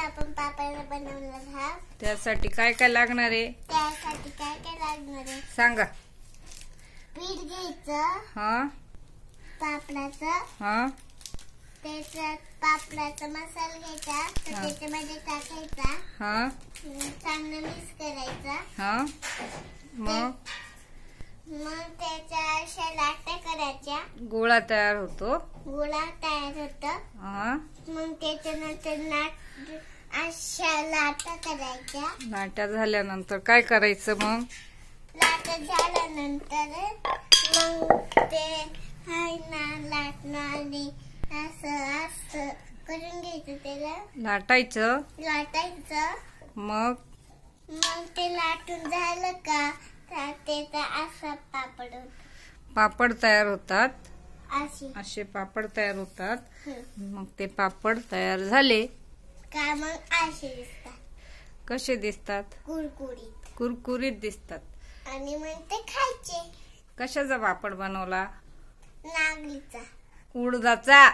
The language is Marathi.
आपण पापड बनवणार आहोत. त्यासाठी काय काय लागणार आहे? त्यासाठी काय काय लागणार आहे सांगा. पीठ घ्यायचं, हा पापडाचं, हा त्याच्यात पापडाचा मसाला घ्यायचा, तर त्याच्यामध्ये टाकायचा, हा चांगलं मिक्स करायचा. हा मग त्याच्या अशा लाट्या करायच्या, गोळा तयार होतो. गोळा तयार होतो. हा मग त्याच्यानंतर अशा लाट्या करायच्या. लाट्या झाल्यानंतर काय करायचं? मग लाट्या झाल्यानंतर मग ते हाय ना लाटणं आणि असं असं करून घ्यायचं, त्याला लाटायचं. मग ते लाटून झालं का त्याचा असा पापड होतो. पापड तयार होतात. असे पापड तयार होतात. मग ते पापड तयार झाले का मग असे दिसतात. कसे दिसतात? कुरकुरीत दिसतात. आणि मग ते खायचे. कशाचा पापड बनवला? नागलीचा. उडदाचा.